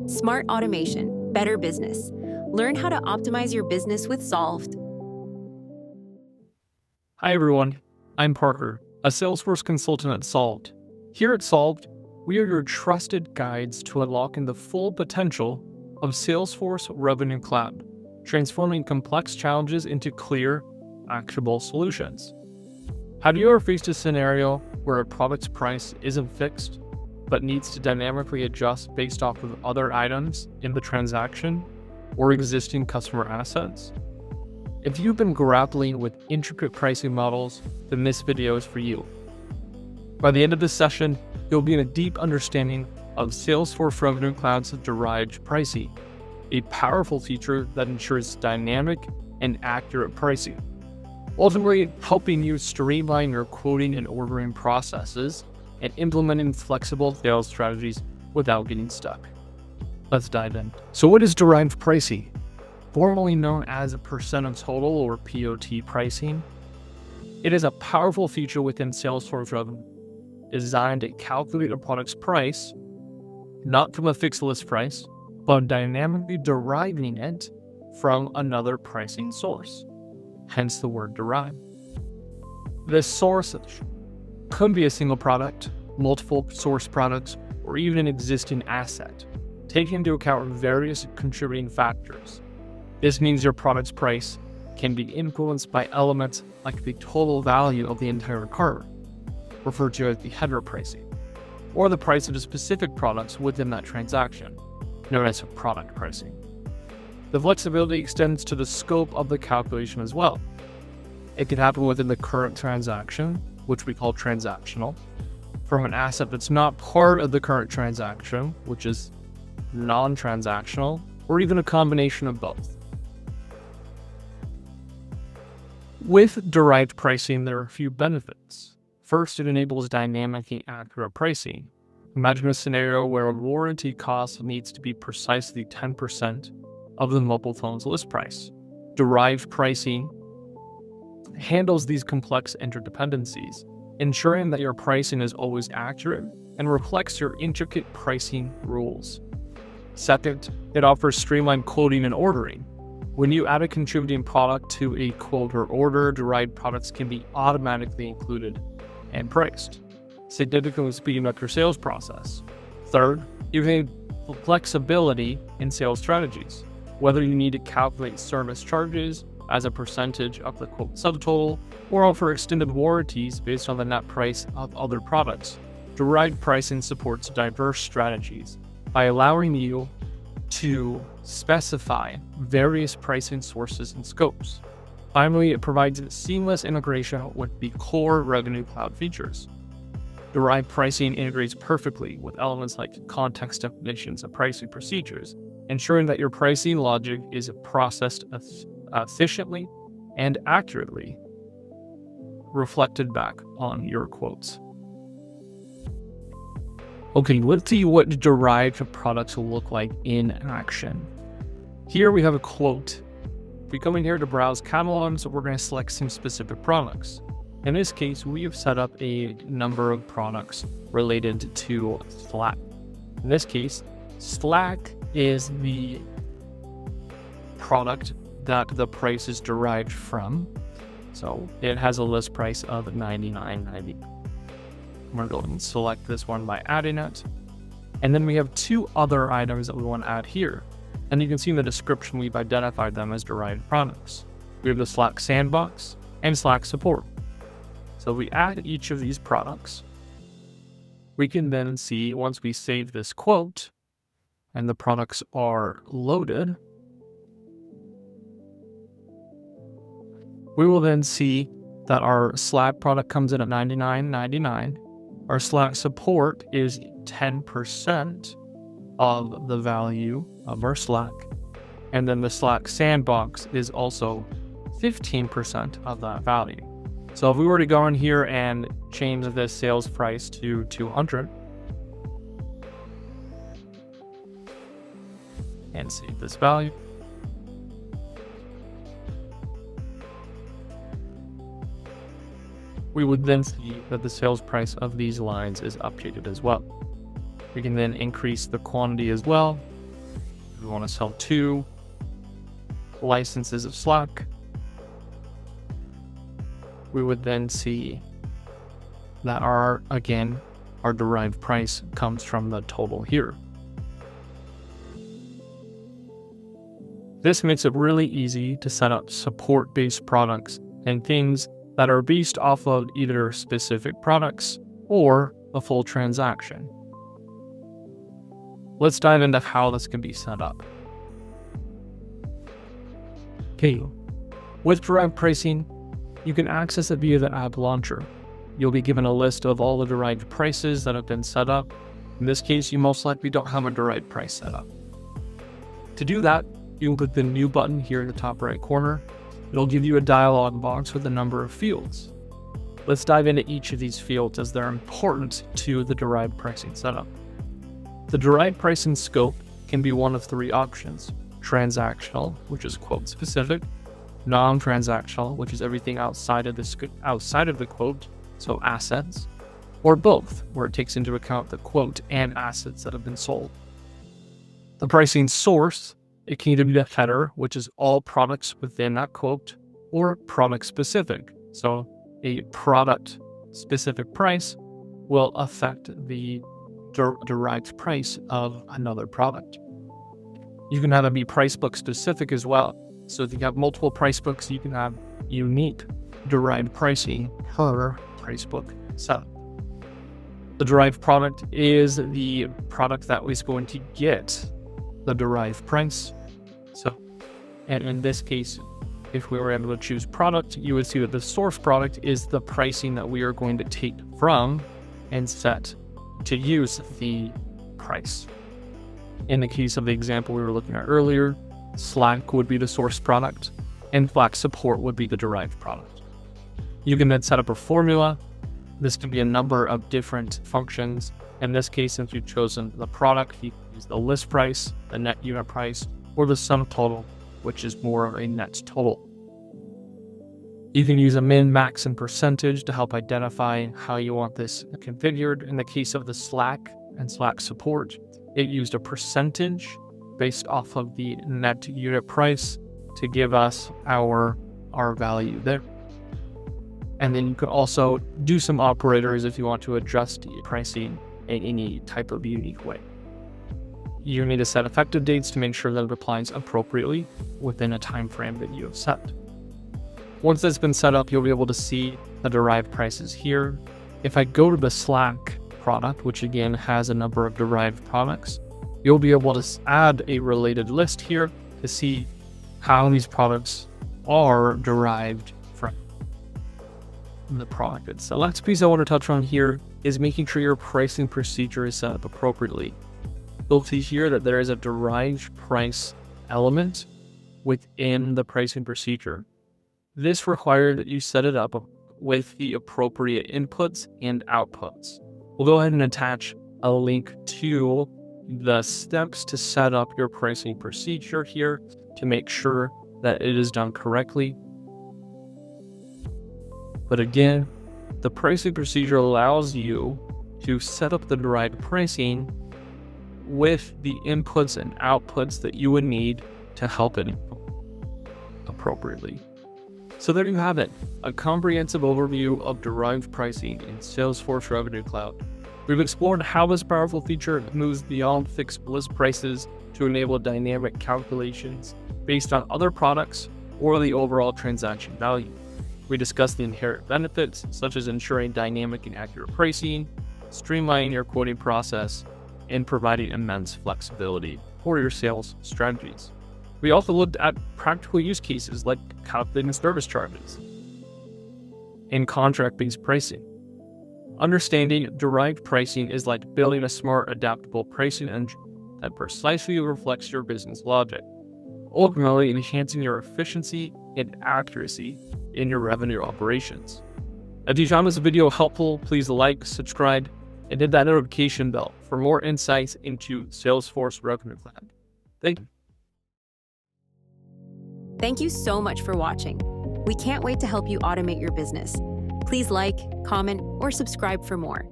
Smart automation, better business. Learn how to optimize your business with Solved. Hi everyone, I'm Parker, a Salesforce Consultant at Solved. Here at Solved, we are your trusted guides to unlocking the full potential of Salesforce Revenue Cloud, transforming complex challenges into clear, actionable solutions. Have you ever faced a scenario where a product's price isn't fixed, but needs to dynamically adjust based off of other items in the transaction or existing customer assets? If you've been grappling with intricate pricing models, then this video is for you. By the end of this session, you'll gain a deep understanding of Salesforce Revenue Cloud's Derived Pricing, a powerful feature that ensures dynamic and accurate pricing, ultimately helping you streamline your quoting and ordering processes and implementing flexible sales strategies without getting stuck. Let's dive in. So what is derived pricing? Formerly known as a percent of total or POT pricing, it is a powerful feature within Salesforce Revenue, designed to calculate a product's price, not from a fixed list price, but dynamically deriving it from another pricing source, hence the word derived. This source could be a single product, multiple source products, or even an existing asset, taking into account various contributing factors. This means your product's price can be influenced by elements like the total value of the entire cart, referred to as the header pricing, or the price of the specific products within that transaction, known as product pricing. The flexibility extends to the scope of the calculation as well. It can happen within the current transaction, which we call transactional, from an asset that's not part of the current transaction, which is non-transactional, or even a combination of both. With derived pricing, there are a few benefits. First, it enables dynamically accurate pricing. Imagine a scenario where a warranty cost needs to be precisely 10% of the mobile phone's list price. Derived pricing handles these complex interdependencies, ensuring that your pricing is always accurate and reflects your intricate pricing rules. Second, it offers streamlined quoting and ordering. When you add a contributing product to a quote or order, derived products can be automatically included and priced, significantly speeding up your sales process. Third, you have flexibility in sales strategies. Whether you need to calculate service charges as a percentage of the quote subtotal, or offer extended warranties based on the net price of other products, derived pricing supports diverse strategies by allowing you to specify various pricing sources and scopes. Finally, it provides seamless integration with the core Revenue Cloud features. Derived pricing integrates perfectly with elements like context definitions and pricing procedures, ensuring that your pricing logic is processed efficiently and accurately reflected back on your quotes. Okay, let's see what derived products will look like in action. Here we have a quote. We come in here to browse catalogs, so we're going to select some specific products. In this case, we have set up a number of products related to Slack. In this case, Slack is the product that the price is derived from. So it has a list price of $99.90. I'm going to go and select this one by adding it. And then we have two other items that we want to add here. And you can see in the description, we've identified them as derived products. We have the Slack Sandbox and Slack Support. So we add each of these products. We can then see, once we save this quote and the products are loaded, we will then see that our Slack product comes in at $99.99. Our Slack Support is 10% of the value of our Slack. And then the Slack Sandbox is also 15% of that value. So if we were to go in here and change this sales price to $200 and save this value, we would then see that the sales price of these lines is updated as well. We can then increase the quantity as well we want to sell 2 licenses of Slack, we would then see that our derived price comes from the total here. This makes it really easy to set up support-based products and things that are based off of either specific products or a full transaction. Let's dive into how this can be set up. Okay, with derived pricing, you can access it via the app launcher. You'll be given a list of all the derived prices that have been set up. In this case, you most likely don't have a derived price set up. To do that, you can click the New button here in the top right corner. It'll give you a dialog box with a number of fields. Let's dive into each of these fields as they're important to the derived pricing setup. The derived pricing scope can be one of 3 options: transactional, which is quote specific; non-transactional, which is everything outside of the quote, so assets; or both, where it takes into account the quote and assets that have been sold. The pricing source, it can either be the header, which is all products within that quote, or product specific. So a product specific price will affect the derived price of another product. You can have it be price book specific as well. So if you have multiple price books, you can have unique derived pricing per price book setup. The derived product is the product that is going to get the derived price. And in this case, if we were able to choose product, you would see that the source product is the pricing that we are going to take from and set to use the price. In the case of the example we were looking at earlier, Slack would be the source product and Slack support would be the derived product. You can then set up a formula. This can be a number of different functions. In this case, since you've chosen the product, you can use the list price, the net unit price, or the sum total, which is more of a net total. You can use a min, max, and percentage to help identify how you want this configured. In the case of the Slack and Slack support, it used a percentage based off of the net unit price to give us our value there. And then you could also do some operators if you want to adjust the pricing in any type of unique way. You need to set effective dates to make sure that it applies appropriately within a time frame that you have set. Once that's been set up, you'll be able to see the derived prices here. If I go to the Slack product, which again has a number of derived products, you'll be able to add a related list here to see how these products are derived from the product itself. The last piece I want to touch on here is making sure your pricing procedure is set up appropriately. You'll see here that there is a derived price element within the pricing procedure. This requires that you set it up with the appropriate inputs and outputs. We'll go ahead and attach a link to the steps to set up your pricing procedure here to make sure that it is done correctly. But again, the pricing procedure allows you to set up the derived pricing with the inputs and outputs that you would need to help it appropriately. So there you have it, a comprehensive overview of derived pricing in Salesforce Revenue Cloud. We've explored how this powerful feature moves beyond fixed list prices to enable dynamic calculations based on other products or the overall transaction value. We discussed the inherent benefits, such as ensuring dynamic and accurate pricing, streamlining your quoting process, and providing immense flexibility for your sales strategies. We also looked at practical use cases like calculating service charges and contract-based pricing. Understanding derived pricing is like building a smart, adaptable pricing engine that precisely reflects your business logic, ultimately enhancing your efficiency and accuracy in your revenue operations. If you found this video helpful, please like, subscribe, and hit that notification bell for more insights into Salesforce Revenue Cloud. Thank you. Thank you so much for watching. We can't wait to help you automate your business. Please like, comment, or subscribe for more.